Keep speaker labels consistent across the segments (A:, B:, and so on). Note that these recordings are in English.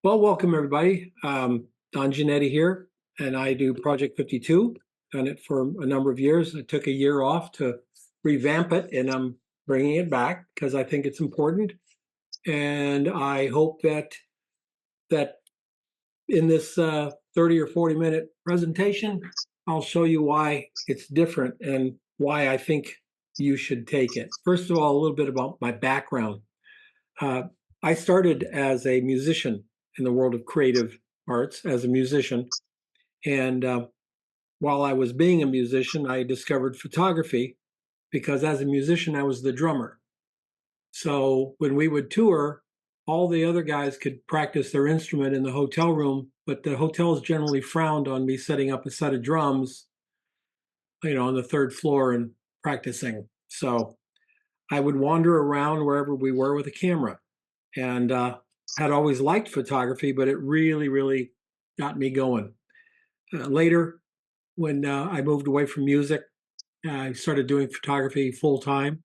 A: Well, welcome everybody. Don Giannetti here, and I do Project 52. Done it for a number of years. I took a year off to revamp it, and I'm bringing it back because I think it's important. And I hope that in this 30 or 40-minute presentation, I'll show you why it's different and why I think you should take it. First of all, a little bit about my background. Uh, I started as a musician in the world of creative arts as a musician. And while I was being a musician, I discovered photography because as a musician, I was the drummer. So when we would tour, all the other guys could practice their instrument in the hotel room, but the hotels generally frowned on me setting up a set of drums, on the third floor and practicing. So I would wander around wherever we were with a camera and had always liked photography, but it really, really got me going. Later, when I moved away from music, I started doing photography full time.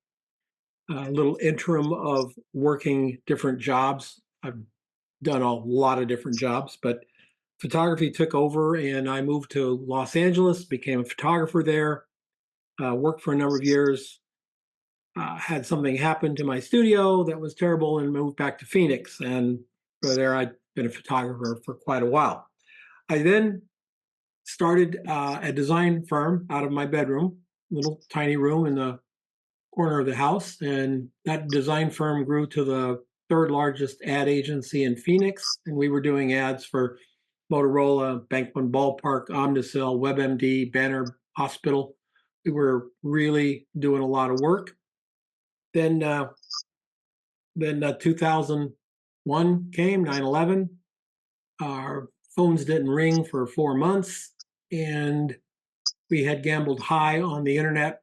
A: A little interim of working different jobs. I've done a lot of different jobs, but photography took over, and I moved to Los Angeles, became a photographer there, worked for a number of years, had something happen to my studio that was terrible and moved back to Phoenix. And for there, I'd been a photographer for quite a while. I then started a design firm out of my bedroom, little tiny room in the corner of the house. And that design firm grew to the third largest ad agency in Phoenix. And we were doing ads for Motorola, Bankman Ballpark, Omnicell, WebMD, Banner Hospital. We were really doing a lot of work. Then 2001 came, 9/11. Our phones didn't ring for 4 months, and we had gambled high on the internet.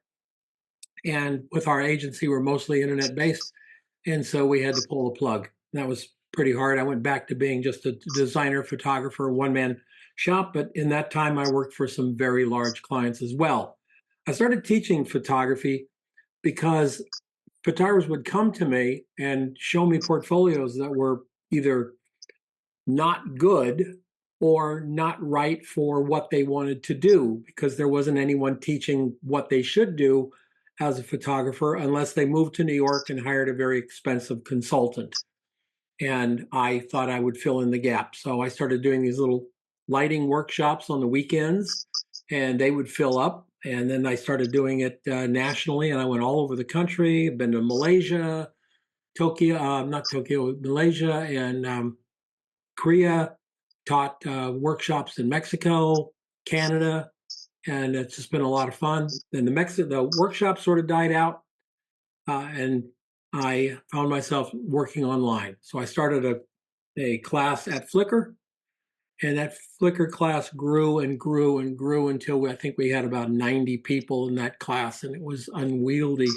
A: And with our agency, we're mostly internet based. And so we had to pull the plug. That was pretty hard. I went back to being just a designer, photographer, one man shop. But in that time, I worked for some very large clients as well. I started teaching photography because photographers would come to me and show me portfolios that were either not good or not right for what they wanted to do, because there wasn't anyone teaching what they should do as a photographer unless they moved to New York and hired a very expensive consultant. And I thought I would fill in the gap. So I started doing these little lighting workshops on the weekends, and they would fill up. And then I started doing it nationally, and I went all over the country. I've been to Malaysia, Tokyo, not Tokyo, Malaysia, and Korea, taught workshops in Mexico, Canada, and it's just been a lot of fun. And the workshop sort of died out, and I found myself working online. So I started a class at Flickr, and that Flickr class grew and grew and grew until I think we had about 90 people in that class, and it was unwieldy.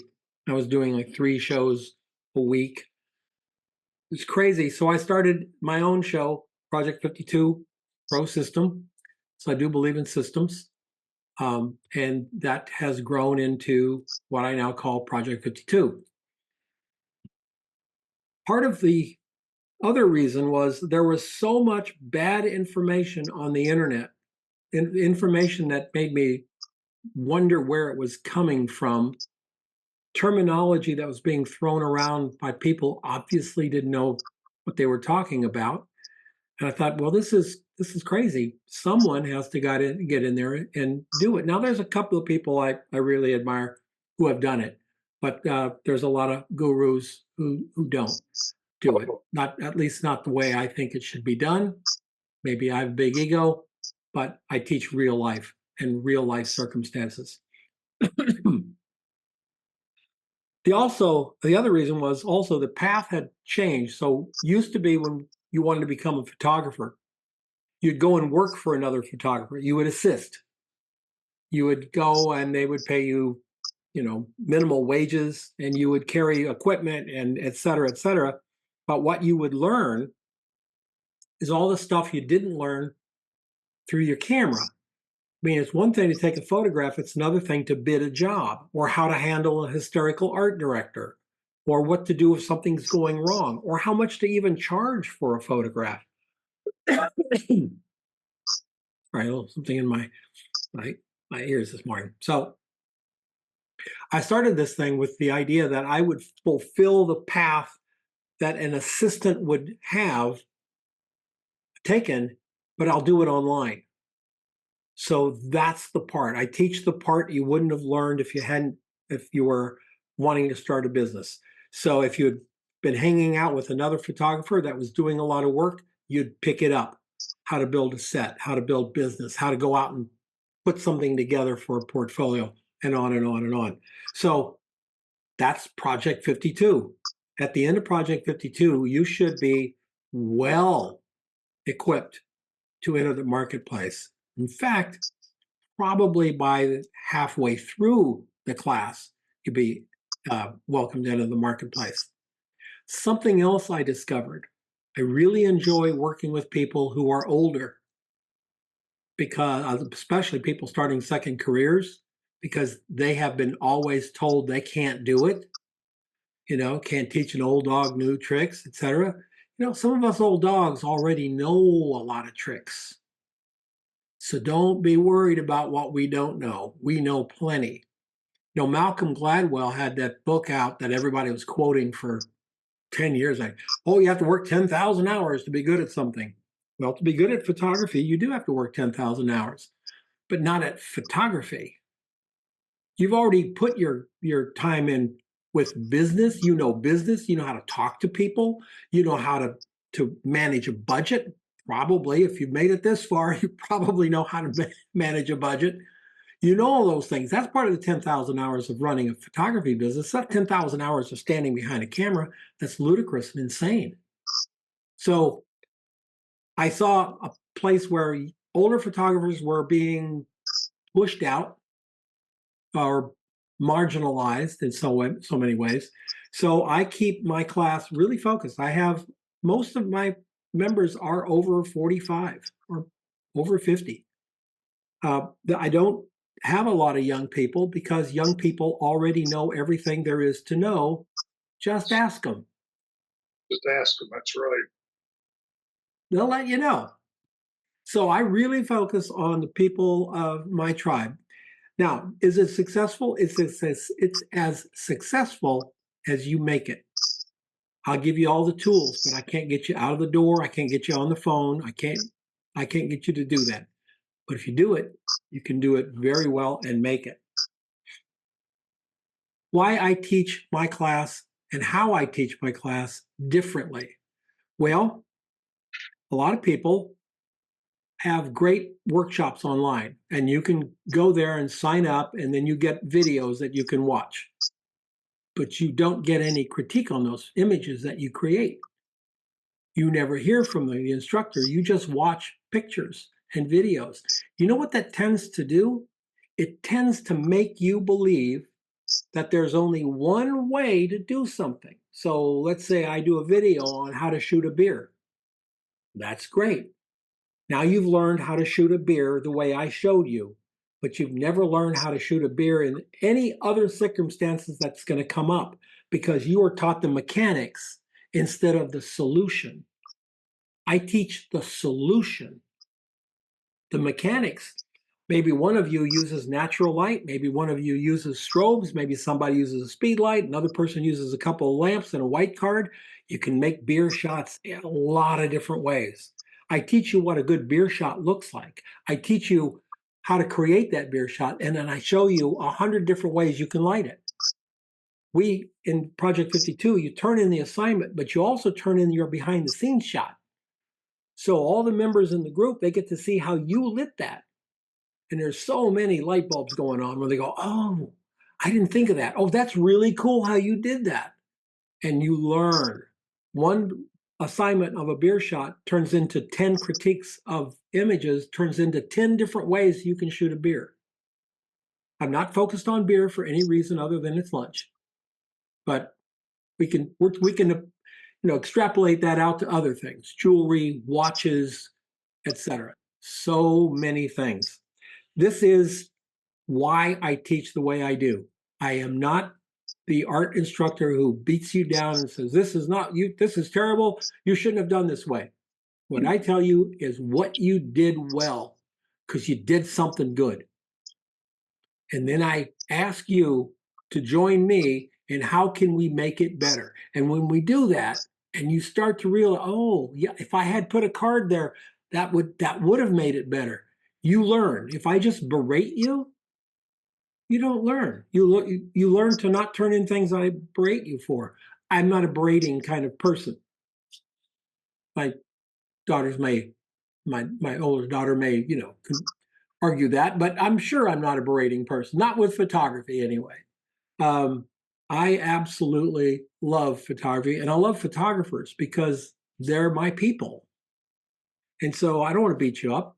A: I was doing like 3 shows a week. It's crazy. So I started my own show, Project 52 Pro System. So I do believe in systems. And that has grown into what I now call Project 52. Part of the other reason was there was so much bad information on the internet, information that made me wonder where it was coming from, terminology that was being thrown around by people obviously didn't know what they were talking about. And I thought, well, this is crazy. Someone has to get in there and do it. Now, there's a couple of people I really admire who have done it, but there's a lot of gurus who don't do it. Not, at least not the way I think it should be done. Maybe I have a big ego, but I teach real life and real life circumstances. The other reason was also the path had changed. So used to be when you wanted to become a photographer, you'd go and work for another photographer. You would assist. You would go and they would pay you, minimal wages, and you would carry equipment and et cetera, et cetera. But what you would learn is all the stuff you didn't learn through your camera. I mean, it's one thing to take a photograph. It's another thing to bid a job, or how to handle a hysterical art director, or what to do if something's going wrong, or how much to even charge for a photograph. Right, a little something in my my ears this morning. So I started this thing with the idea that I would fulfill the path that an assistant would have taken, but I'll do it online. So that's the part. I teach the part you wouldn't have learned if you were wanting to start a business. So if you had been hanging out with another photographer that was doing a lot of work, you'd pick it up. How to build a set, how to build business, how to go out and put something together for a portfolio, and on and on and on. So that's Project 52. At the end of Project 52, you should be well equipped to enter the marketplace. In fact, probably by halfway through the class, you'd be welcomed into the marketplace. Something else I discovered, I really enjoy working with people who are older, because especially people starting second careers, because they have been always told they can't do it. Can't teach an old dog new tricks, etc. Some of us old dogs already know a lot of tricks. So don't be worried about what we don't know. We know plenty. Malcolm Gladwell had that book out that everybody was quoting for 10 years. Like, oh, you have to work 10,000 hours to be good at something. Well, to be good at photography, you do have to work 10,000 hours, but not at photography. You've already put your time in with business. Business, you know how to talk to people, you know how to manage a budget. Probably, if you've made it this far, you probably know how to manage a budget. All those things. That's part of the 10,000 hours of running a photography business. Not 10,000 hours of standing behind a camera. That's ludicrous and insane. So I saw a place where older photographers were being pushed out or marginalized in so many ways. So I keep my class really focused. I have most of my members are over 45 or over 50. I don't have a lot of young people because young people already know everything there is to know. Just ask them.
B: Just ask them. That's right.
A: They'll let you know. So I really focus on the people of my tribe. Now, is it successful? It's as successful as you make it. I'll give you all the tools, but I can't get you out of the door. I can't get you on the phone. I can't get you to do that. But if you do it, you can do it very well and make it. Why I teach my class and how I teach my class differently. Well, a lot of people have great workshops online, and you can go there and sign up, and then you get videos that you can watch. But you don't get any critique on those images that you create. You never hear from the instructor. You just watch pictures and videos. You know what that tends to do? It tends to make you believe that there's only one way to do something. So let's say I do a video on how to shoot a beer. That's great. Now you've learned how to shoot a beer the way I showed you, but you've never learned how to shoot a beer in any other circumstances that's going to come up because you were taught the mechanics instead of the solution. I teach the solution. The mechanics, maybe one of you uses natural light, maybe one of you uses strobes, maybe somebody uses a speed light, another person uses a couple of lamps and a white card. You can make beer shots in a lot of different ways. I teach you what a good beer shot looks like. I teach you how to create that beer shot, and then I show you 100 different ways you can light it. We, in Project 52, you turn in the assignment, but you also turn in your behind the scenes shot. So all the members in the group, they get to see how you lit that. And there's so many light bulbs going on where they go, oh, I didn't think of that. Oh, that's really cool how you did that. And you learn. One assignment of a beer shot turns into 10 critiques of images, turns into 10 different ways you can shoot a beer. I'm not focused on beer for any reason other than it's lunch. But we can extrapolate that out to other things, jewelry, watches, etc. So many things. This is why I teach the way I do. I am not the art instructor who beats you down and says, this is not you, this is terrible, you shouldn't have done this way. What I tell you is what you did well, because you did something good. And then I ask you to join me in how can we make it better. And when we do that, and you start to realize, oh, yeah, if I had put a card there, that would have made it better. You learn. If I just berate you, you don't learn. You learn to not turn in things I berate you for. I'm not a berating kind of person. My daughters may, my older daughter may, argue that, but I'm sure I'm not a berating person. Not with photography, anyway. Um, I absolutely love photography, and I love photographers because they're my people. And so I don't want to beat you up.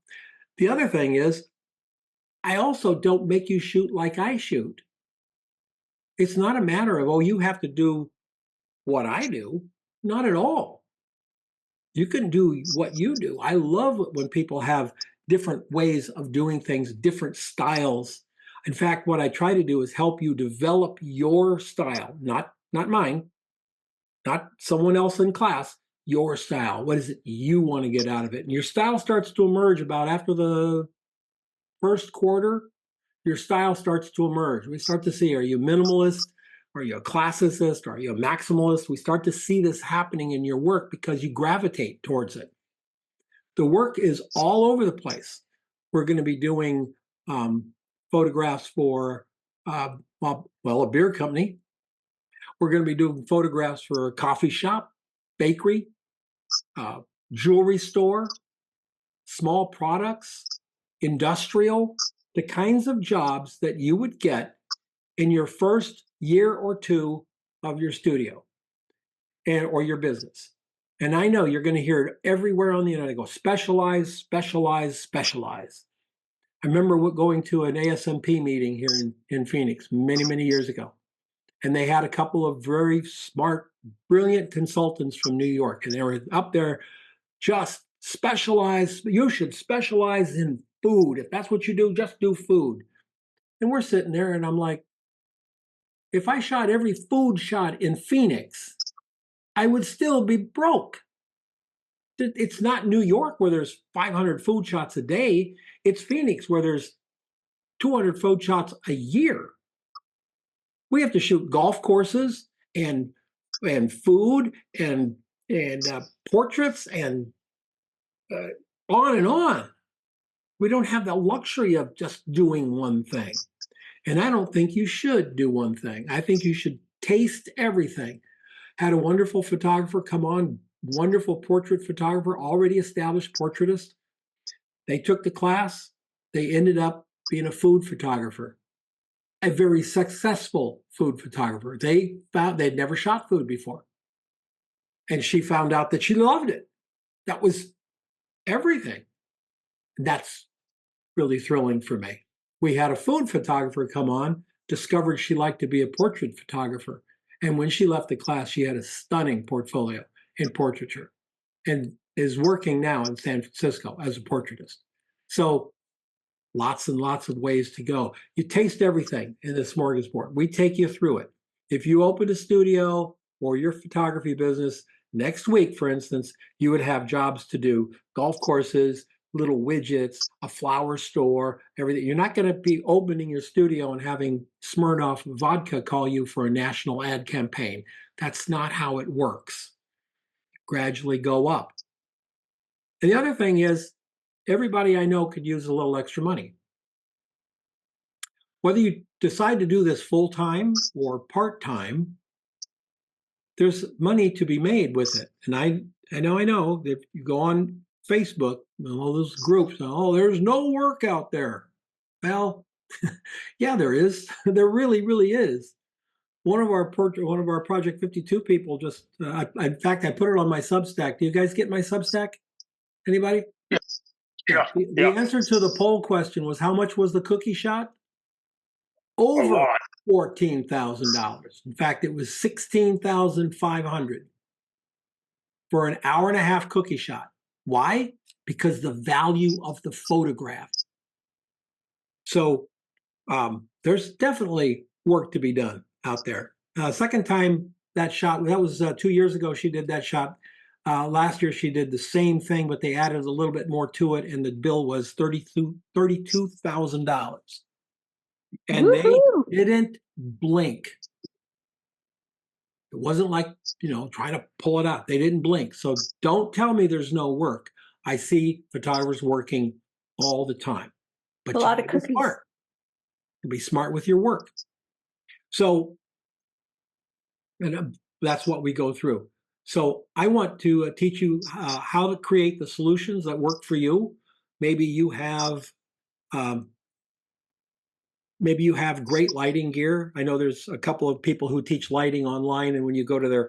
A: The other thing is, I also don't make you shoot like I shoot. It's not a matter of, oh, you have to do what I do. Not at all. You can do what you do. I love when people have different ways of doing things, different styles. In fact, what I try to do is help you develop your style, not mine, not someone else in class, your style. What is it you want to get out of it? And your style starts to emerge about after the first quarter. Your style starts to emerge. We start to see, are you minimalist? Are you a classicist? Are you a maximalist? We start to see this happening in your work because you gravitate towards it. The work is all over the place. We're going to be doing photographs for, a beer company. We're going to be doing photographs for a coffee shop, bakery, jewelry store, small products, industrial, the kinds of jobs that you would get in your first year or two of your studio or your business. And I know you're going to hear it everywhere on the internet. Go specialize, specialize, specialize. I remember going to an ASMP meeting here in Phoenix many, many years ago. And they had a couple of very smart, brilliant consultants from New York. And they were up there just specialize. You should specialize in food. If that's what you do, just do food. And we're sitting there and I'm like, if I shot every food shot in Phoenix, I would still be broke. It's not New York where there's 500 food shots a day. It's Phoenix where there's 200 food shots a year. We have to shoot golf courses and food and portraits and on and on. We don't have the luxury of just doing one thing. And I don't think you should do one thing. I think you should taste everything. Had a wonderful photographer come on, wonderful portrait photographer, already established portraitist. They took the class. They ended up being a food photographer, a very successful food photographer. They found they'd never shot food before. And she found out that she loved it. That was everything. That's really thrilling for me. We had a food photographer come on, discovered she liked to be a portrait photographer. And when she left the class, she had a stunning portfolio in portraiture and is working now in San Francisco as a portraitist. So lots and lots of ways to go. You taste everything in this smorgasbord. We take you through it. If you open a studio or your photography business next week, for instance, you would have jobs to do, golf courses, little widgets, a flower store, everything. You're not going to be opening your studio and having Smirnoff vodka call you for a national ad campaign. That's not how it works. Gradually go up. And the other thing is, everybody I know could use a little extra money. Whether you decide to do this full-time or part-time, there's money to be made with it. And I know if you go on Facebook and all those groups, oh, there's no work out there. Well, yeah, there is. There really, really is. One of our Project 52 people just, in fact, I put it on my Substack. Do you guys get my Substack? Anybody?
B: Yeah.
A: The answer to the poll question was, how much was the cookie shot?
B: A
A: Over
B: lot.
A: $14,000. In fact, it was $16,500 for an hour and a half cookie shot. Why? Because the value of the photograph. So there's definitely work to be done out there. Second time that shot, that was 2 years ago she did that shot. Last year she did the same thing, but they added a little bit more to it, and the bill was $32,000. And they
C: Woohoo!
A: didn't blink. It wasn't like, trying to pull it out. They didn't blink. So don't tell me there's no work. I see photographers working all the time. But
C: A
A: you
C: lot of
A: gotta be
C: cookies.
A: smart. Be smart with your work. So, and that's what we go through. So I want to teach you how to create the solutions that work for you. Maybe you have um, maybe you have great lighting gear. I know there's a couple of people who teach lighting online, and when you go to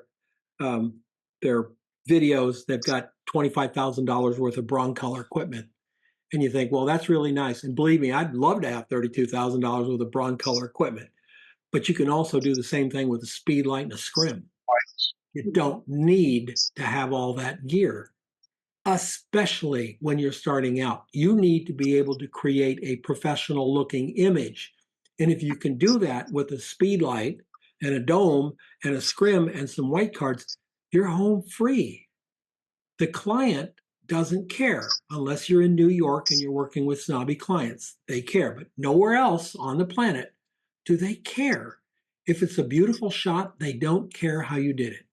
A: their videos, they've got $25,000 worth of Broncolor equipment, and you think, well, that's really nice. And believe me, I'd love to have $32,000 worth of Broncolor equipment, but you can also do the same thing with a speed light and a scrim. You don't need to have all that gear, especially when you're starting out. You need to be able to create a professional looking image. And if you can do that with a speed light and a dome and a scrim and some white cards, you're home free. The client doesn't care unless you're in New York and you're working with snobby clients. They care, but nowhere else on the planet do they care. If it's a beautiful shot, they don't care how you did it.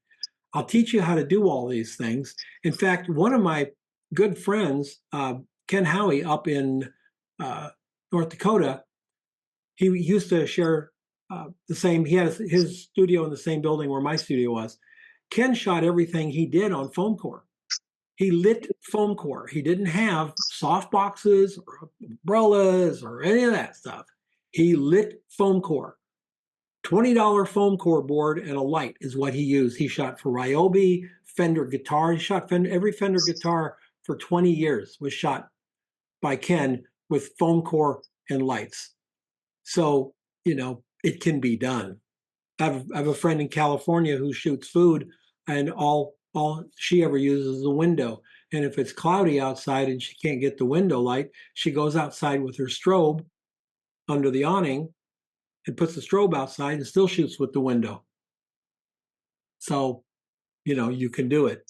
A: I'll teach you how to do all these things. In fact, one of my good friends, Ken Howie, up in North Dakota, he used to share the same. He had his studio in the same building where my studio was. Ken shot everything he did on foam core. He lit foam core. He didn't have soft boxes or umbrellas or any of that stuff. He lit foam core. $20 foam core board and a light is what he used. He shot for Ryobi, Fender guitar. He shot every Fender guitar for 20 years was shot by Ken with foam core and lights. So, it can be done. I have a friend in California who shoots food, and all she ever uses is a window. And if it's cloudy outside and she can't get the window light, she goes outside with her strobe under the awning and puts the strobe outside and still shoots with the window. So, you can do it.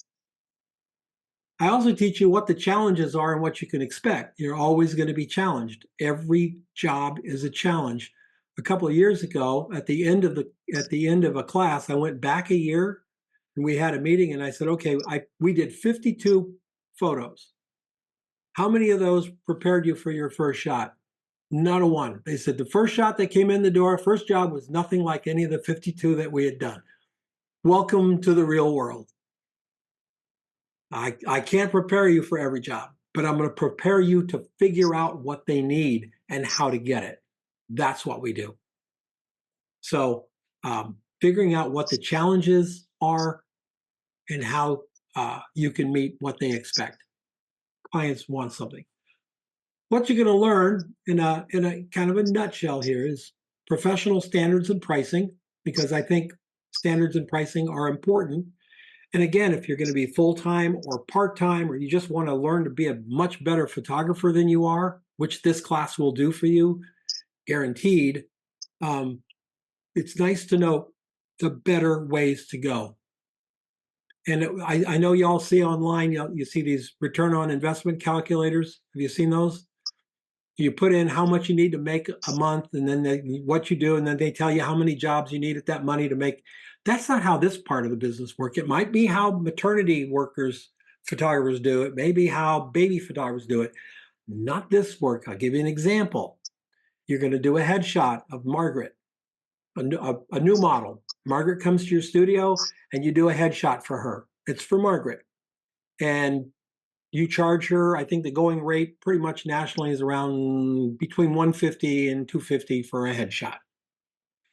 A: I also teach you what the challenges are and what you can expect. You're always going to be challenged. Every job is a challenge. A couple of years ago, at the end of a class, I went back a year and we had a meeting, and I said, okay, we did 52 photos. How many of those prepared you for your first shot? Not a one. They said the first shot that came in the door, first job, was nothing like any of the 52 that we had done. Welcome to the real world. I can't prepare you for every job, but I'm going to prepare you to figure out what they need and how to get it. That's what we do. So figuring out what the challenges are and how you can meet what they expect. Clients want something. What you're going to learn in a kind of a nutshell here is professional standards and pricing, because I think standards and pricing are important. And again, if you're going to be full-time or part-time, or you just want to learn to be a much better photographer than you are, which this class will do for you, guaranteed, it's nice to know the better ways to go. And I know y'all see online, you see these return on investment calculators. Have you seen those? You put in how much you need to make a month, and then what you do, and then they tell you how many jobs you need at that money to make. That's not how this part of the business works. It might be how maternity workers, photographers do it. Maybe how baby photographers do it. Not this work. I'll give you an example. You're going to do a headshot of Margaret, a new model. Margaret comes to your studio, and you do a headshot for her. It's for Margaret. And you charge her, I think the going rate pretty much nationally is around between $150 and $250 for a headshot.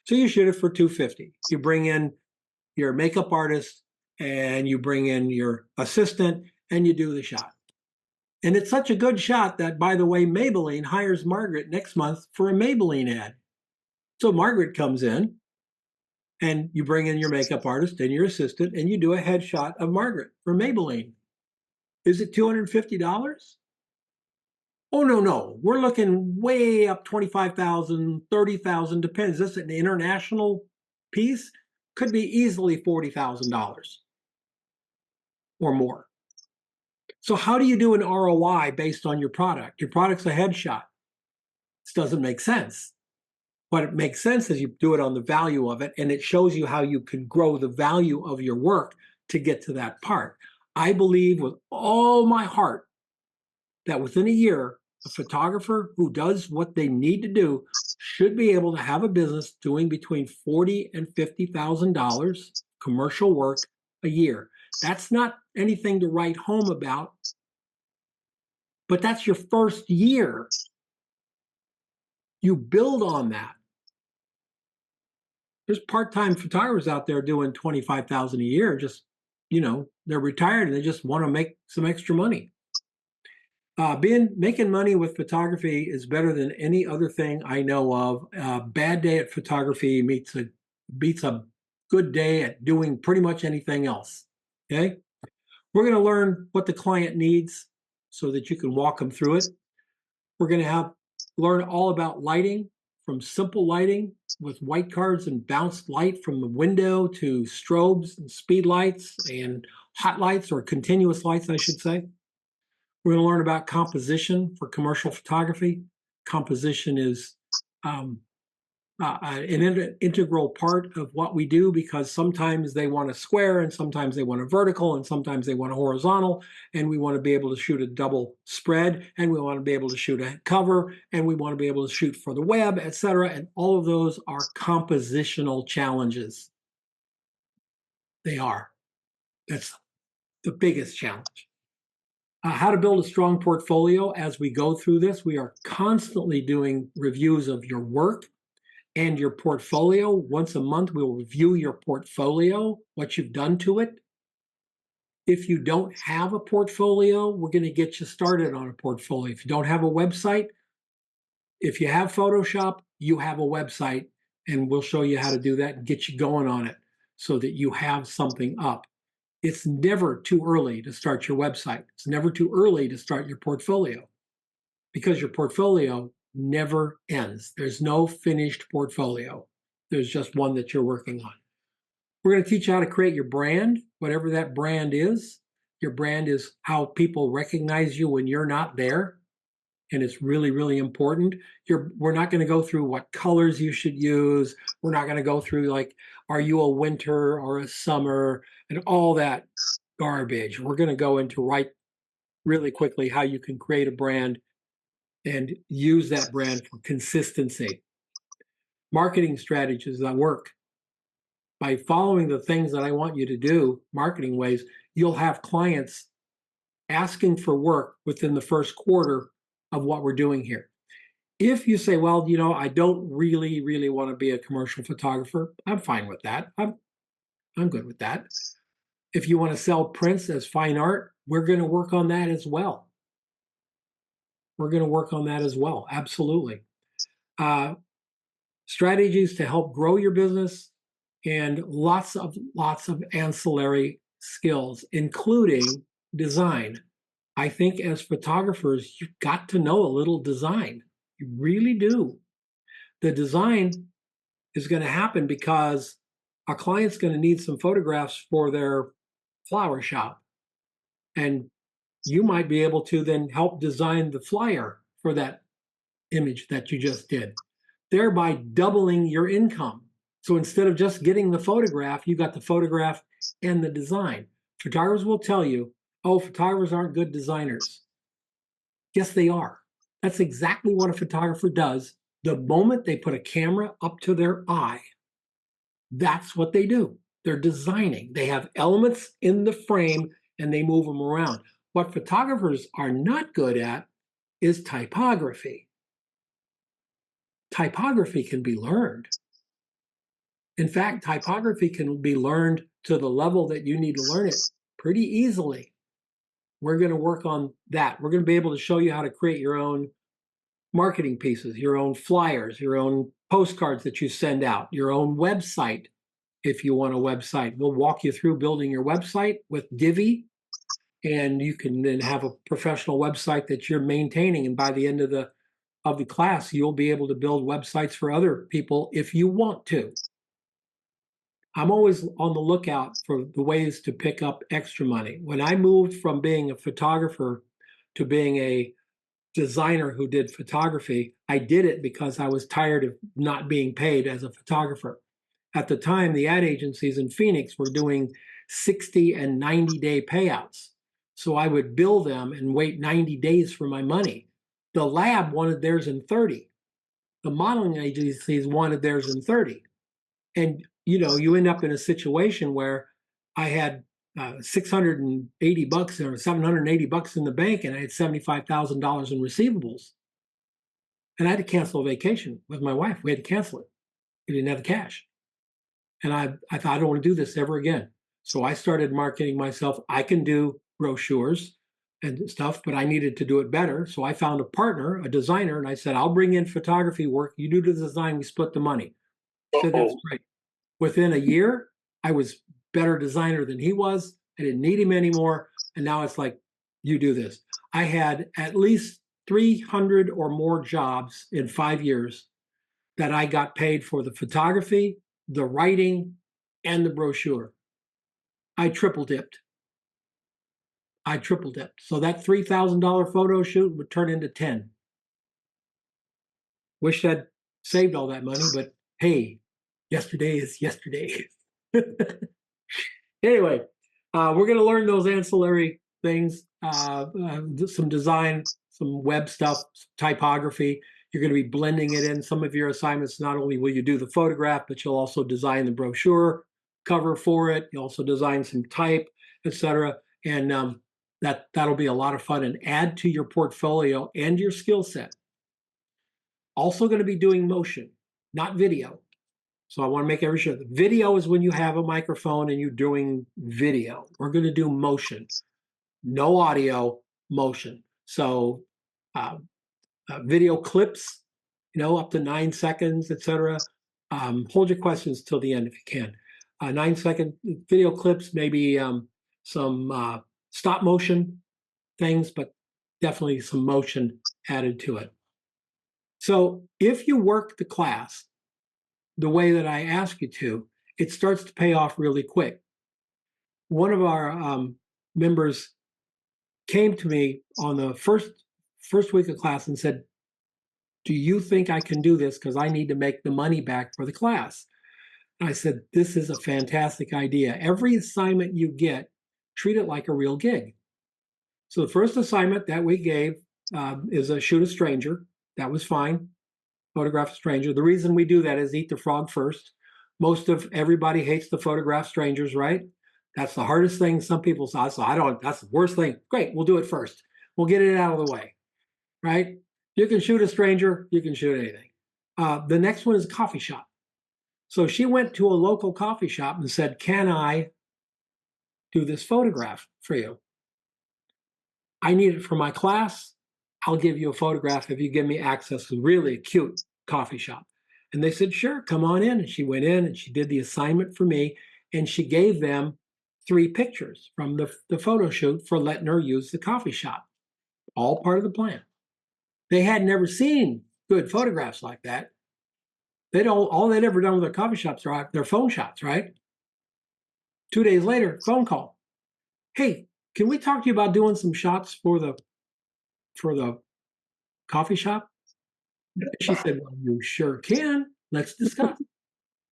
A: So you shoot it for $250. You bring in your makeup artist and you bring in your assistant and you do the shot. And it's such a good shot that, by the way, Maybelline hires Margaret next month for a Maybelline ad. So Margaret comes in and you bring in your makeup artist and your assistant and you do a headshot of Margaret for Maybelline. Is it $250? Oh, no. We're looking way up 25,000, 30,000, depends. Is this an international piece? Could be easily $40,000. or more. So how do you do an ROI based on your product? Your product's a headshot. This doesn't make sense. What it makes sense is you do it on the value of it, and it shows you how you can grow the value of your work to get to that part. I believe with all my heart that within a year, a photographer who does what they need to do should be able to have a business doing between $40,000 and $50,000 commercial work a year. That's not anything to write home about, but that's your first year. You build on that. There's part-time photographers out there doing $25,000 a year. Just, they're retired and they just want to make some extra money. Making money with photography is better than any other thing I know of. A bad day at photography beats a good day at doing pretty much anything else. Okay, we're going to learn what the client needs so that you can walk them through it. We're going to learn all about lighting, from simple lighting with white cards and bounced light from the window to strobes and speed lights and hot lights, or continuous lights, I should say. We're going to learn about composition for commercial photography. Composition is an integral part of what we do, because sometimes they want a square and sometimes they want a vertical and sometimes they want a horizontal, and we want to be able to shoot a double spread, and we want to be able to shoot a cover, and we want to be able to shoot for the web, etc. And all of those are compositional challenges. They are. That's the biggest challenge. How to build a strong portfolio. As we go through this, we are constantly doing reviews of your work and your portfolio. Once a month, we'll review your portfolio, what you've done to it. If you don't have a portfolio, we're going to get you started on a portfolio. If you don't have a website, if you have Photoshop, you have a website, and we'll show you how to do that and get you going on it so that you have something up. It's never too early to start your website. It's never too early to start your portfolio, because your portfolio never ends. There's no finished portfolio. There's just one that you're working on. We're going to teach you how to create your brand, whatever that brand is. Your brand is how people recognize you when you're not there. And it's really, really important. We're not going to go through what colors you should use. We're not going to go through, like, are you a winter or a summer and all that garbage. We're going to go into really quickly how you can create a brand and use that brand for consistency. Marketing strategies that work. By following the things that I want you to do, marketing ways, you'll have clients asking for work within the first quarter of what we're doing here. If you say, well, I don't really, really want to be a commercial photographer, I'm fine with that. I'm good with that. If you want to sell prints as fine art, we're going to work on that as well. We're going to work on that as well. Absolutely. Strategies to help grow your business, and lots of ancillary skills, including design. I think as photographers, you've got to know a little design. You really do. The design is going to happen because our client's going to need some photographs for their flower shop. And you might be able to then help design the flyer for that image that you just did, thereby doubling your income. So instead of just getting the photograph, you got the photograph and the design. Photographers will tell you, oh, photographers aren't good designers. Yes, they are. That's exactly what a photographer does. The moment they put a camera up to their eye, that's what they do. They're designing. They have elements in the frame and they move them around. What photographers are not good at is typography. Typography can be learned. In fact, typography can be learned to the level that you need to learn it pretty easily. We're going to work on that. We're going to be able to show you how to create your own marketing pieces, your own flyers, your own postcards that you send out, your own website. If you want a website, we'll walk you through building your website with Divi, and you can then have a professional website that you're maintaining. And by the end of the class, you'll be able to build websites for other people if you want to. I'm always on the lookout for the ways to pick up extra money. When I moved from being a photographer to being a designer who did photography, I did it because I was tired of not being paid as a photographer. At the time, the ad agencies in Phoenix were doing 60 and 90-day payouts. So I would bill them and wait 90 days for my money. The lab wanted theirs in 30. The modeling agencies wanted theirs in 30. And you end up in a situation where I had $680 or $780 in the bank, and I had $75,000 in receivables. And I had to cancel a vacation with my wife. We had to cancel it. We didn't have the cash. And I thought, I don't want to do this ever again. So I started marketing myself. I can do brochures and stuff, but I needed to do it better. So I found a partner, a designer, and I said, I'll bring in photography work. You do the design, we split the money. So that's great. Within a year, I was better designer than he was. I didn't need him anymore. And now it's like, you do this. I had at least 300 or more jobs in 5 years that I got paid for the photography, the writing, and the brochure. I triple dipped. So that $3,000 photo shoot would turn into 10. Wish I'd saved all that money, but hey, yesterday is yesterday. Anyway, we're going to learn those ancillary things, some design, some web stuff, typography. You're going to be blending it in. Some of your assignments, not only will you do the photograph, but you'll also design the brochure cover for it. You also design some type, etc. And that'll be a lot of fun and add to your portfolio and your skill set. Also going to be doing motion, not video. So I want to make every sure. The video is when you have a microphone and you're doing video. We're going to do motion, no audio, motion. So video clips, up to 9 seconds, etc. Hold your questions till the end if you can. 9-second video clips, maybe some stop motion things, but definitely some motion added to it. So if you work the class the way that I ask you to, it starts to pay off really quick. One of our members came to me on the first week of class and said, do you think I can do this? Because I need to make the money back for the class. And I said, this is a fantastic idea. Every assignment you get, treat it like a real gig. So the first assignment that we gave is a shoot a stranger. That was fine. Photograph a stranger. The reason we do that is eat the frog first. Most of everybody hates to photograph strangers, right? That's the hardest thing. Some people say, so I don't, that's the worst thing. Great, we'll do it first. We'll get it out of the way, right? You can shoot a stranger, you can shoot anything. The next one is a coffee shop. So she went to a local coffee shop and said, can I do this photograph for you? I need it for my class. I'll give you a photograph if you give me access to really cute coffee shop. And they said, sure, come on in. And she went in and she did the assignment for me. And she gave them 3 pictures from the photo shoot for letting her use the coffee shop. All part of the plan. They had never seen good photographs like that. All they'd ever done with their coffee shops are their phone shots, right? 2 days later, phone call. Hey, can we talk to you about doing some shots for the coffee shop? She said, well, you sure can. Let's discuss.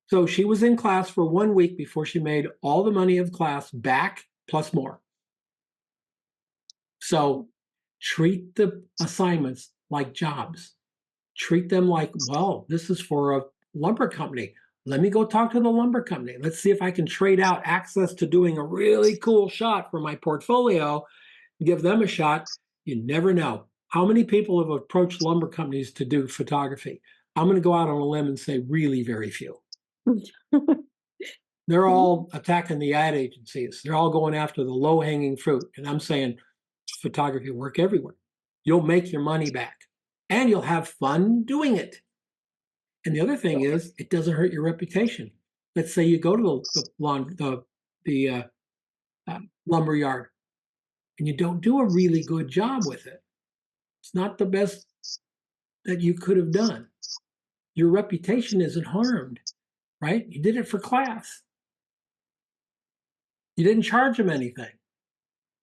A: So she was in class for 1 week before she made all the money of class back plus more. So treat the assignments like jobs. Treat them like, well, this is for a lumber company. Let me go talk to the lumber company. Let's see if I can trade out access to doing a really cool shot for my portfolio, give them a shot. You never know. How many people have approached lumber companies to do photography? I'm going to go out on a limb and say really very few. They're all attacking the ad agencies. They're all going after the low-hanging fruit. And I'm saying photography work everywhere. You'll make your money back and you'll have fun doing it. And the other thing is, it doesn't hurt your reputation. Let's say you go to the lumber yard and you don't do a really good job with it. It's not the best that you could have done. Your reputation isn't harmed, right? You did it for class. You didn't charge them anything.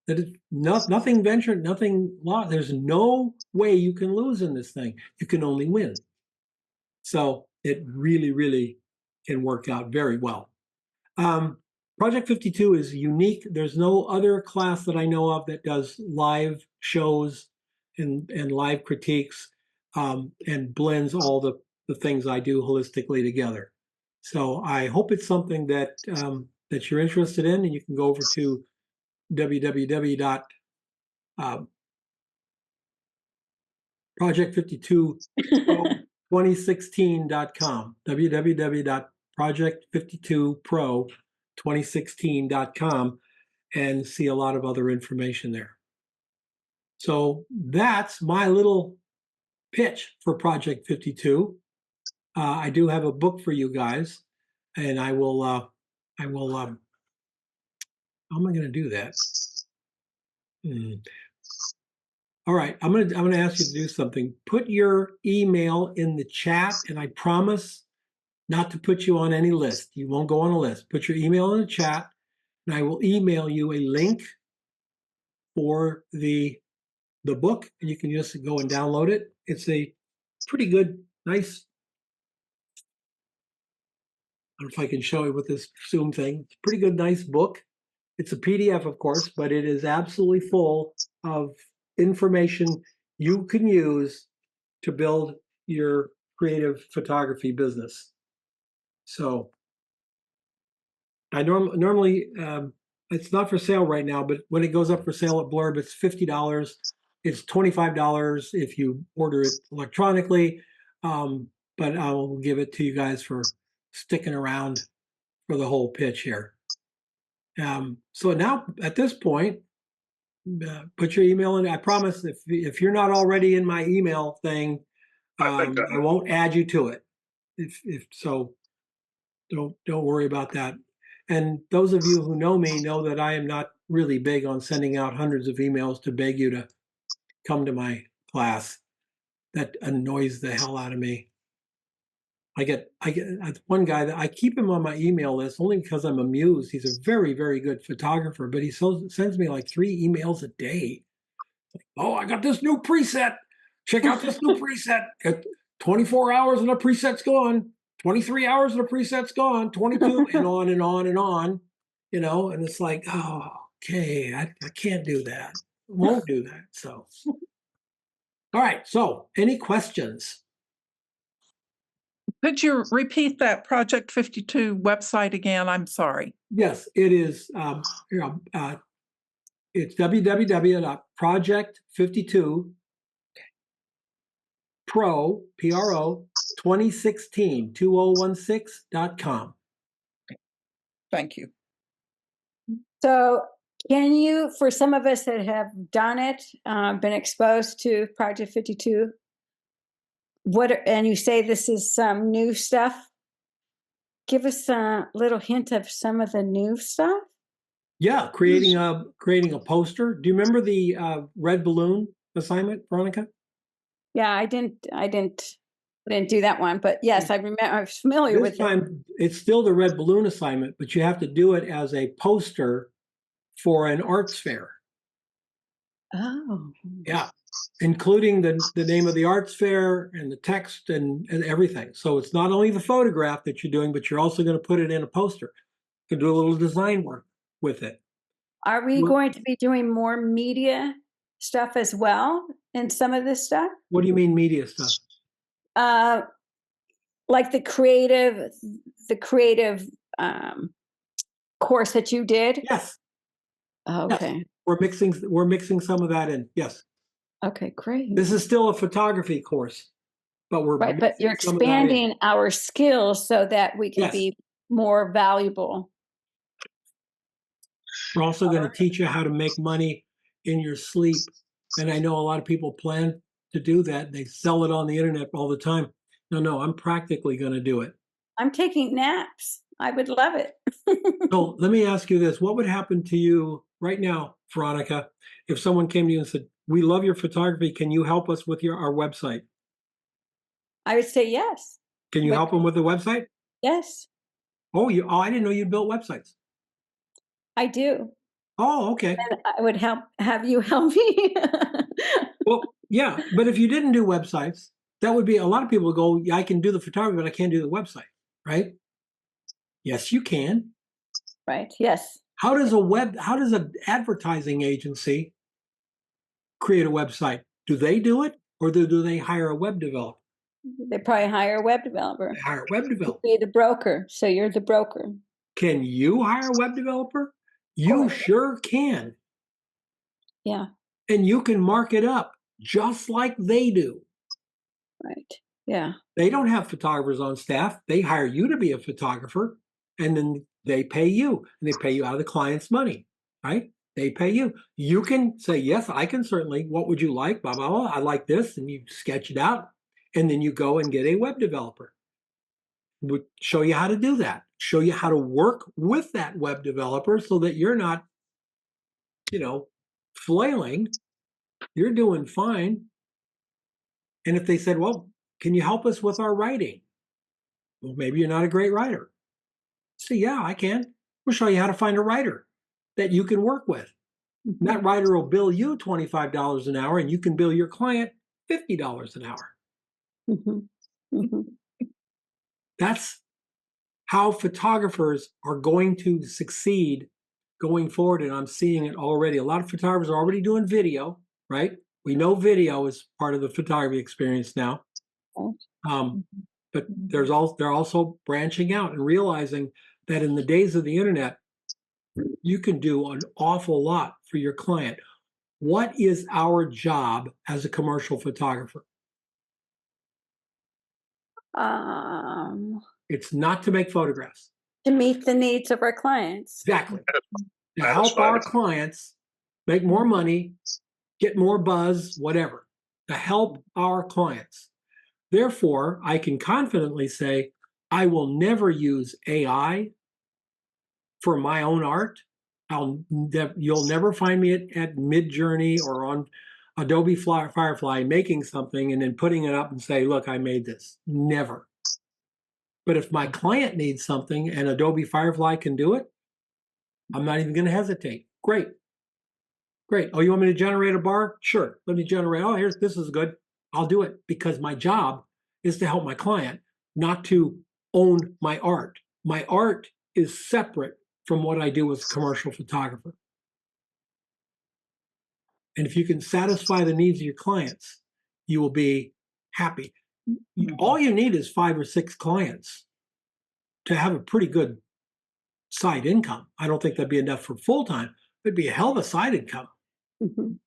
A: That is nothing ventured, nothing lost. There's no way you can lose in this thing. You can only win. So it really, really can work out very well. Project 52 is unique. There's no other class that I know of that does live shows and live critiques and blends all the things I do holistically together. So I hope it's something that that you're interested in, and you can go over to www.project522016.com, www.project52pro2016.com, and see a lot of other information there. So that's my little pitch for Project 52. I do have a book for you guys, and I will, how am I going to do that? All right, I'm gonna ask you to do something. Put your email in the chat, and I promise not to put you on any list. You won't go on a list. Put your email in the chat, and I will email you a link for the book, and you can just go and download it. It's a pretty good, nice. I don't know if I can show you with this Zoom thing. It's a pretty good, nice book. It's a PDF, of course, but it is absolutely full of information you can use to build your creative photography business. So I normally it's not for sale right now, but when it goes up for sale at Blurb, it's $50. It's $25 if you order it electronically, but I will give it to you guys for sticking around for the whole pitch here. So now at this point, put your email in. I promise if you're not already in my email thing, I won't add you to it. If so, don't worry about that. And those of you who know me know that I am not really big on sending out hundreds of emails to beg you to come to my class. That annoys the hell out of me. I get one guy that I keep him on my email list only because I'm amused. He's a very, very good photographer, but he sends me like 3 emails a day. Like, oh, I got this new preset. Check out this new preset. 24 hours and a preset's gone. 23 hours and a preset's gone. 22 and on and on and on. You know, and it's like, oh, okay, I can't do that. Won't do that. So, all right. So, any questions?
C: Could you repeat that Project 52 website again? I'm sorry.
A: Yes, it is. It's www.project52pro, P-R-O, 2016
C: Thank you.
B: So can you, for some of us that have done it, been exposed to Project 52, and you say this is some new stuff, give us a little hint of some of the new stuff.
A: Yeah, creating a poster. Do you remember the red balloon assignment, Veronica?
B: Yeah, I didn't do that one, but yes, I remember. I was familiar with it. This
A: time, it's still the red balloon assignment, but you have to do it as a poster for an arts fair.
B: Oh,
A: yeah, including the name of the arts fair and the text and everything. So it's not only the photograph that you're doing, but you're also going to put it in a poster. You can do a little design work with it.
B: Are we going to be doing more media stuff as well in some of this stuff?
A: What do you mean media stuff?
B: Like the creative course that you did?
A: Yes.
B: Okay.
A: Yes. We're mixing some of that in. Yes.
B: Okay, great.
A: This is still a photography course, but we're
B: right. But you're expanding our skills so that we can be more valuable.
A: We're also going to teach you how to make money in your sleep. And I know a lot of people plan to do that. They sell it on the internet all the time. No, I'm practically going to do it.
B: I'm taking naps. I would love it.
A: So let me ask you this. What would happen to you right now, Veronica, if someone came to you and said, we love your photography. Can you help us with our website?
B: I would say yes.
A: Can you help them with the website?
B: Yes.
A: Oh, I didn't know you built websites.
B: I do.
A: Oh, okay.
B: And I would have you help me.
A: Well, yeah, but if you didn't do websites, that would be a lot of people would go, yeah, I can do the photography, but I can't do the website, right? Yes, you can.
B: Right, yes.
A: How does an advertising agency create a website? Do they do it or do they hire a web developer?
B: They probably hire a web
A: They
B: developer.
A: hire a web
B: You'd
A: developer.
B: be the broker, so you're the broker.
A: Can you hire a web developer? You
B: course.
A: sure can.
B: Yeah,
A: And you can mark it up just like they do.
B: right. Yeah.
A: They don't have photographers on staff. They hire you to be a photographer, and then they pay you, and they pay you out of the client's money, right? They pay you. You can say, yes, I can certainly. What would you like? Blah, blah, blah. I like this. And you sketch it out. And then you go and get a web developer. Would show you how to do that, show you how to work with that web developer so that you're not, flailing. You're doing fine. And if they said, well, can you help us with our writing? Well, maybe you're not a great writer. So yeah, I can. We'll show you how to find a writer that you can work with. And that writer will bill you $25 an hour, and you can bill your client $50 an hour.
B: Mhm. Mhm.
A: That's how photographers are going to succeed going forward. And I'm seeing it already. A lot of photographers are already doing video, right? We know video is part of the photography experience now.
B: Right.
A: But they're also branching out and realizing that in the days of the internet, you can do an awful lot for your client. What is our job as a commercial photographer?
B: Um,
A: It's not to make photographs.
B: to meet the needs of our clients.
A: Exactly. To help
D: Satisfy
A: our
D: them.
A: clients make more money, get more buzz, whatever, to help our clients. Therefore, I can confidently say, I will never use AI for my own art. You'll never find me at Midjourney or on Adobe Firefly making something and then putting it up and say, look, I made this. Never. But if my client needs something and Adobe Firefly can do it, I'm not even going to hesitate. Great. Great. Oh, you want me to generate a bar? Sure. Let me generate. Oh, this is good. I'll do it because my job is to help my client, not to own my art. My art is separate from what I do as a commercial photographer. And if you can satisfy the needs of your clients, you will be happy. All you need is 5 or 6 clients to have a pretty good side income. I don't think that'd be enough for full time. It'd be a hell of a side income.
B: Mhm.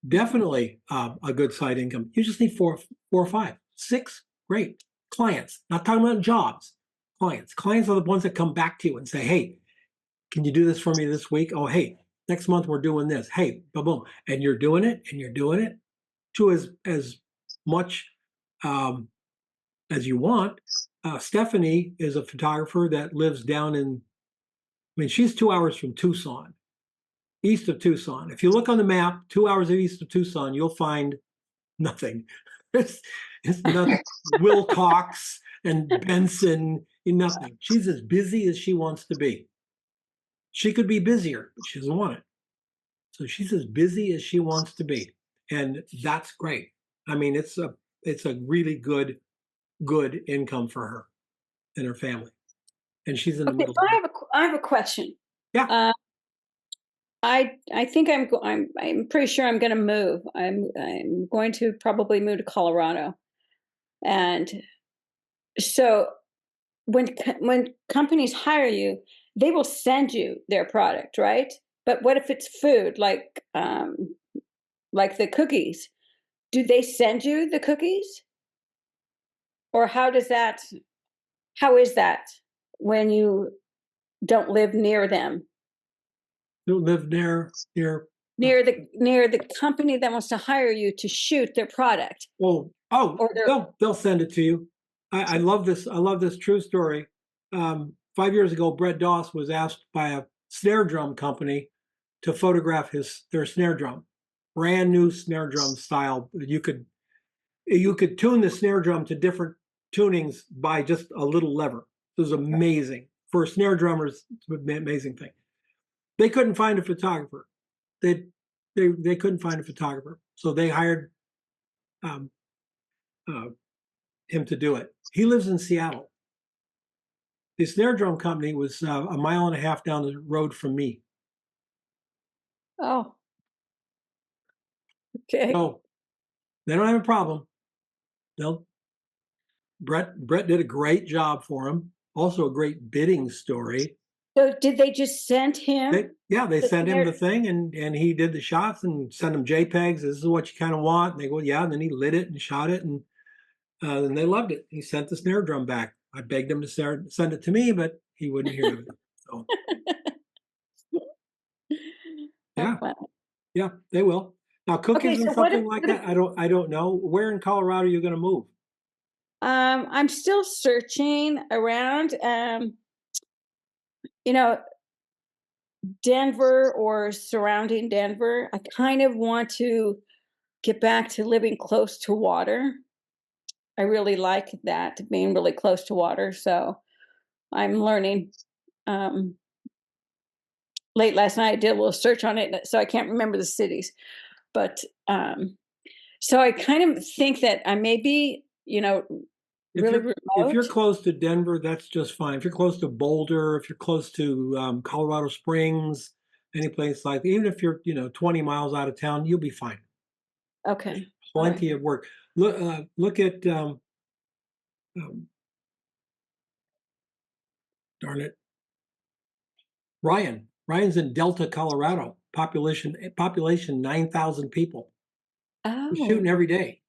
A: Definitely a good side income. You just need four or 5, 6, great clients. Not talking about jobs. Clients. Clients are the ones that come back to you and say, "Hey, can you do this for me this week? Oh, hey, next month we're doing this. Hey, boom, boom," and you're doing it, and you're doing it to as much as you want. Stephanie is a photographer that lives down in. I mean, she's 2 hours from Tucson, east of Tucson. If you look on the map, 2 hours east of Tucson, you'll find nothing. It's nothing. Wilcox and Benson, nothing. She's as busy as she wants to be. She could be busier, but she doesn't want it. So she's as busy as she wants to be. And that's great. I mean, it's a really good income for her and her family. And she's in the
B: Okay,
A: middle.
B: so I have a question.
A: Yeah.
B: I think I'm pretty sure I'm going to move. I'm going to probably move to Colorado, and so when companies hire you, they will send you their product, right? But what if it's food, like the cookies? Do they send you the cookies, or how is that when you don't live near them?
A: Don't live near
B: Near the company that wants to hire you to shoot their product. Or
A: they'll send it to you. I love this. I love this true story. 5 years ago, Brett Doss was asked by a snare drum company to photograph their snare drum, brand new snare drum style. You could tune the snare drum to different tunings by just a little lever. It was amazing for snare drummers. It's an amazing thing. They couldn't find a photographer. They couldn't find a photographer, so they hired um, him to do it. He lives in Seattle. The snare drum company was a mile and a half down the road from me.
B: Oh. Okay.
A: So they don't have a problem. They'll Brett did a great job for him. Also a great bidding story.
B: So did they just send him?
A: They
B: the
A: sent him
B: snare-
A: the thing and he did the shots and sent him JPEGs. This is what you kind of want. And they go, yeah. And then he lit it and shot it and they loved it. He sent the snare drum back. I begged him to send it to me, but he wouldn't hear of it. So yeah,
B: Oh,
A: yeah, they will. Now cookies
B: so
A: and
B: what if-
A: something like
B: what if-
A: that. I don't know. Where in Colorado are you going to move?
B: I'm still searching around. You know, Denver or surrounding Denver. I kind of want to get back to living close to water. I really like that, being really close to water. So I'm learning. Late last night, I did a little search on it, so I can't remember the cities. But so I kind of think that I may be, really
A: If you're
B: remote.
A: close to Denver, that's just fine. If you're close to Boulder, if you're close to Colorado Springs, any place like, even if you're 20 miles out of town, you'll be fine.
B: Okay.
A: Plenty of work. Look at darn it, Ryan. Ryan's in Delta, Colorado. Population 9,000 people. He's shooting
B: Oh.
A: every day.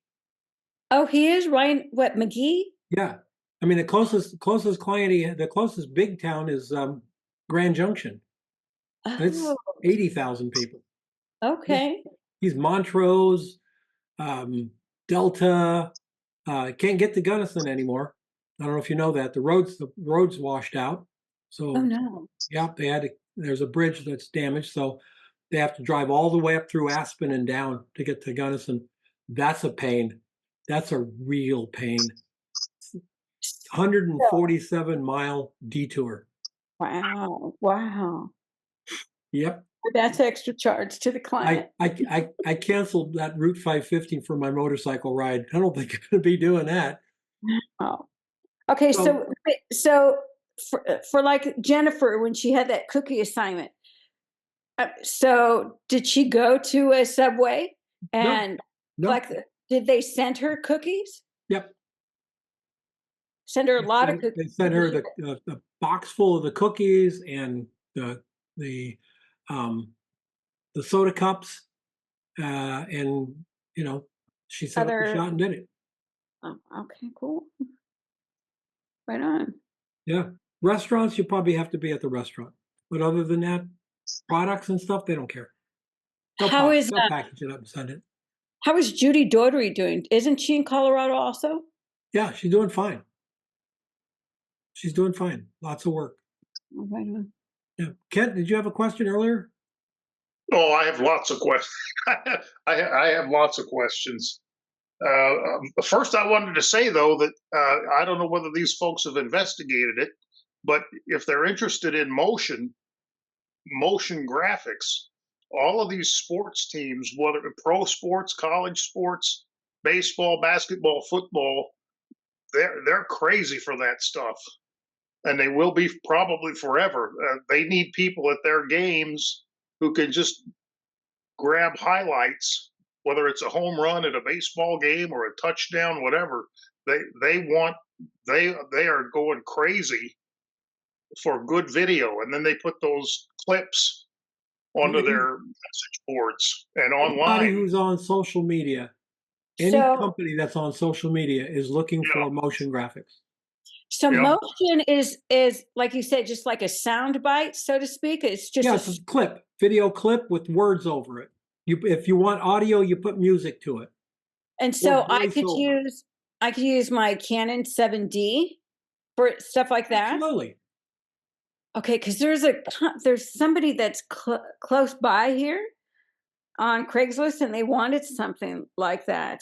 B: Oh, he is Ryan. What, McGee?
A: Yeah, I mean the closest client, the closest big town is Grand Junction. And it's
B: Oh,
A: 80,000 people.
B: okay.
A: He's Montrose, Delta. Can't get to Gunnison anymore. I don't know if you know that the roads washed out. So
B: Oh no.
A: yeah, there's a bridge that's damaged, so they have to drive all the way up through Aspen and down to get to Gunnison. That's a pain. That's a real pain. 147-mile detour.
B: Wow. Wow.
A: Yep.
B: That's extra charge to the client.
A: I canceled that Route 550 for my motorcycle ride. I don't think I'm going to be doing that.
B: Oh. Okay,
A: So-
B: so for like Jennifer, when she had that cookie assignment, so did she go to a Subway and
A: No.
B: did they send her cookies?
A: Yep.
B: Send her a lot of cookies.
A: They sent her the box full of the cookies and the soda cups, and she set up the shot and did it.
B: Oh, okay, cool. Right on.
A: Yeah, restaurants you probably have to be at the restaurant, but other than that, products and stuff they don't care. They'll package it up and send it.
B: How is Judy Daugherty doing? Isn't she in Colorado also?
A: Yeah, she's doing fine. She's doing fine. Lots of work.
B: Oh, right on.
A: Yeah, Kent, did you have a question earlier?
D: Oh, I have lots of questions. I have lots of questions. First, I wanted to say, though, that I don't know whether these folks have investigated it, but if they're interested in motion graphics, all of these sports teams, whether pro sports, college sports, baseball, basketball, football, they're crazy for that stuff. And they will be probably forever. They need people at their games who can just grab highlights, whether it's a home run at a baseball game or a touchdown, whatever. They are going crazy for good video, and then they put those clips onto their message boards and
A: Anybody
D: online.
A: who's on social media, any
B: So-
A: company that's on social media is looking for motion graphics.
B: So
D: Yeah.
B: motion is like you said, just like a sound bite, so to speak. It's just
A: Yeah, it's a clip, video clip with words over it. If you want audio, you put music to it.
B: and so
A: or voiceover.
B: I could use my Canon 7D for stuff like that.
A: Absolutely.
B: Okay, because there's somebody that's close by here on Craigslist, and they wanted something like that.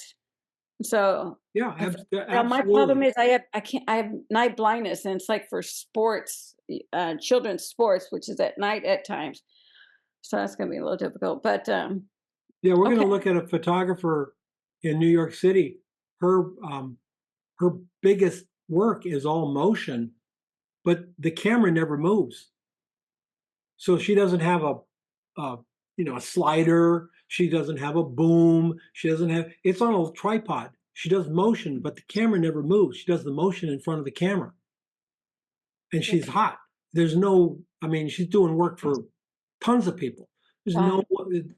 B: So
A: Yeah,
B: now my problem is I have night blindness, and it's like for sports, children's sports, which is at night at times. So that's gonna be a little difficult, but,
A: Yeah, we're gonna
B: okay.
A: look at a photographer in New York City. Her, her biggest work is all motion, but the camera never moves. So she doesn't have a a slider. She doesn't have a boom. She doesn't have. It's on a tripod. She does motion, but the camera never moves. She does the motion in front of the camera, and she's
B: Okay.
A: hot. There's no. I mean, she's doing work for tons of people. There's
B: Wow.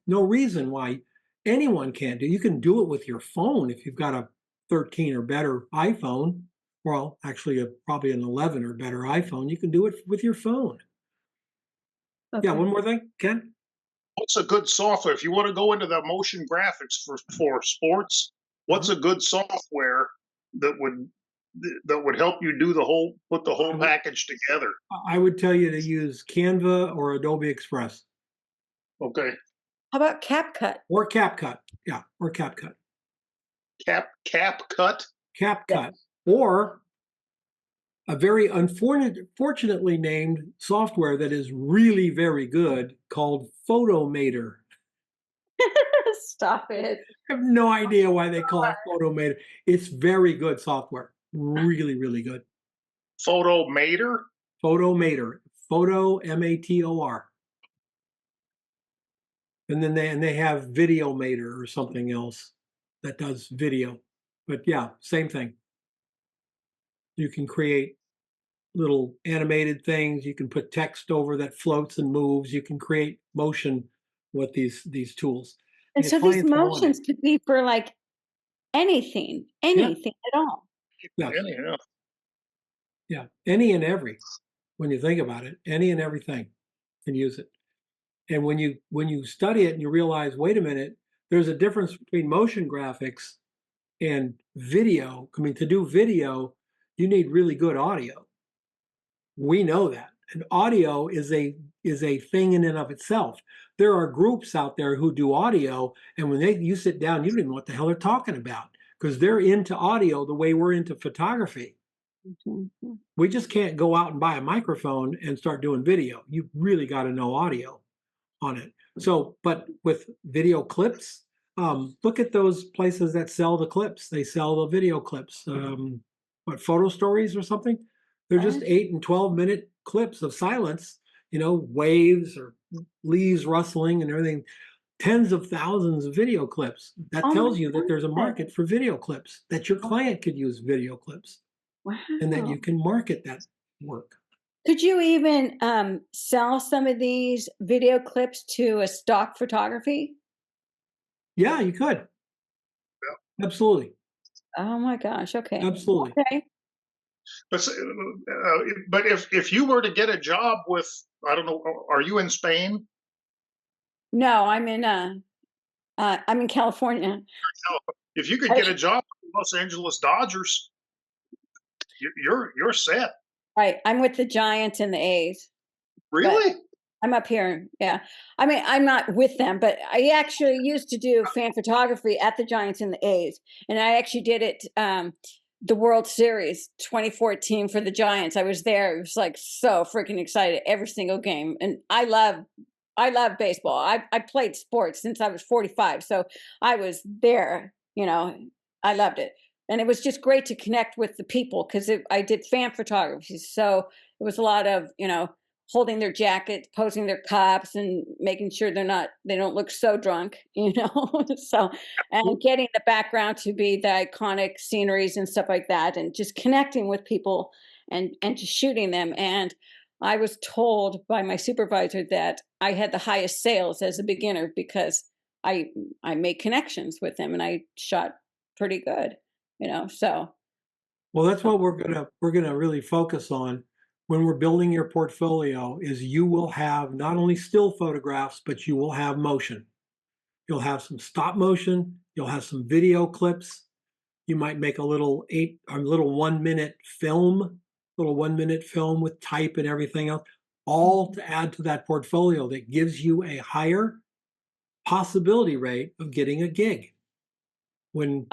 A: no reason why anyone can't do. You can do it with your phone if you've got a 13 or better iPhone. Well, actually, probably an 11 or better iPhone. You can do it with your phone. Yeah,
B: Okay.
A: one more thing, Ken?
D: What's a good software if you want to go into the motion graphics for sports? What's
A: Uh-huh.
D: a good software that would help you do put the
A: I
D: whole
A: would
D: package together?
A: I would tell you to use Canva or Adobe Express
D: Okay,
B: How about CapCut?
A: or CapCut. Yeah, or CapCut.
D: CapCut.
A: CapCut. Or a very unfortunately named software that is really very good called Photomator.
B: Stop it.
A: I have no idea why they call it Photomator. It's very good software. Really, really good.
D: Photomator.
A: Photomator. Photo Mator. And then they have Videomator or something else that does video. But yeah, same thing. You can create little animated things. You can put text over that floats and moves. You can create motion with these tools.
B: And
A: And
B: so these
A: clients want it.
B: motions could be for like anything,
A: Yeah,
B: anything at all.
A: yes,
D: Anyhow,
A: yeah. Any and every, when you think about it, any and everything can use it. And when you study it and you realize, wait a minute, there's a difference between motion graphics and video. I mean, to do video, you need really good audio. We know that. And audio is a thing in and of itself. There are groups out there who do audio, and when you sit down, you don't even know what the hell they're talking about because they're into audio the way we're into photography.
B: Mhm.
A: We just can't go out and buy a microphone and start doing video. You really got to know audio on it. So, but with video clips, look at those places that sell the clips. They sell the video clips. What, Photo Stories or something? They're just
B: Uh,
A: 8 and 12 minute clips of silence. Waves or leaves rustling and everything. Tens of thousands of video clips. That
B: Oh my
A: tells you that there's a
B: goodness.
A: market for video clips. That your client could use video clips, and that
B: Wow.
A: you can market that work.
B: Could you even sell some of these video clips to a stock photography?
A: Yeah, you could. Absolutely.
B: Oh my gosh. Okay.
A: Absolutely.
B: Okay.
D: but if you were to get a job with, I don't know, are you in Spain?
B: No, I'm in California.
D: If you could
B: I,
D: get a job with the Los Angeles Dodgers, you're set.
B: right. I'm with the Giants and the A's, but
D: Really?
B: I'm up here. Yeah. I mean, I'm not with them, but I actually used to do fan photography at the Giants and the A's. And I actually did it the World Series 2014 for the Giants. I was there. It was like so freaking excited every single game. And I love baseball. I played sports since I was 45. So I was there, I loved it. And it was just great to connect with the people because I did fan photography. So it was a lot of, holding their jackets, posing their cups, and making sure they don't look so drunk, So, and getting the background to be the iconic sceneries and stuff like that, and just connecting with people and just shooting them. And I was told by my supervisor that I had the highest sales as a beginner because I I made connections with them and I shot pretty good. So
A: Well, that's what we're gonna really focus on when we're building your portfolio is you will have not only still photographs, but you will have motion. You'll have some stop motion, you'll have some video clips. You might make a little 1 minute film, little 1 minute film with type and everything else, all to add to that portfolio that gives you a higher possibility rate of getting a gig. When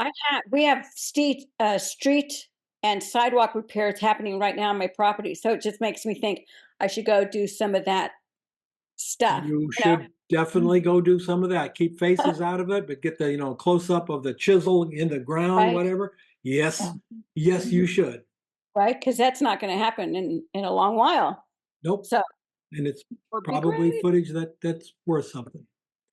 B: we have street and sidewalk repairs happening right now on my property. So it just makes me think I should go do some of that stuff.
A: you
B: You know,
A: should definitely go do some of that. Keep faces out of it, but get the, close up of the chisel in the ground,
B: Right.
A: whatever. Yes,
B: Yeah.
A: yes, you should.
B: Right, because that's not going to happen in a long while.
A: Nope.
B: So
A: And it's
B: would be
A: probably
B: great,
A: footage that's worth something.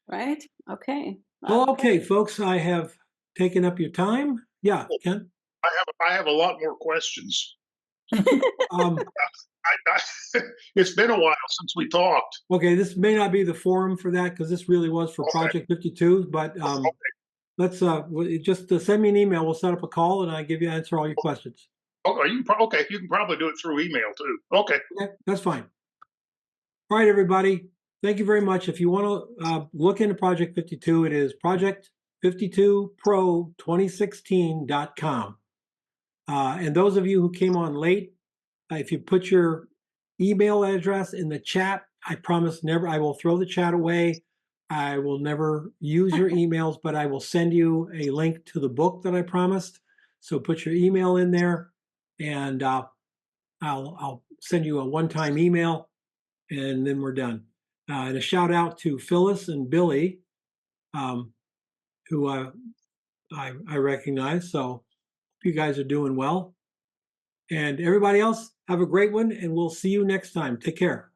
B: right? Okay.
A: Well, okay, folks, I have taken up your time. Yeah, Ken?
D: I have a lot more questions.
A: Um,
D: It's been a while since we talked.
A: okay, this may not be the forum for that because this really was for
D: Okay.
A: Project 52, but let's just send me an email. We'll set up a call and I answer all your questions.
D: Okay, you can probably do it through email too. Okay.
A: Okay, that's fine. All right, everybody. Thank you very much. If you want to look into Project 52, it is project52pro2016.com. And those of you who came on late, if you put your email address in the chat, I promise I will throw the chat away. I will never use your emails, but I will send you a link to the book that I promised. So put your email in there and I'll send you a one-time email and then we're done. And a shout out to Phyllis and Billy, who I recognize. So you guys are doing well. And everybody else, have a great one, and we'll see you next time. Take care.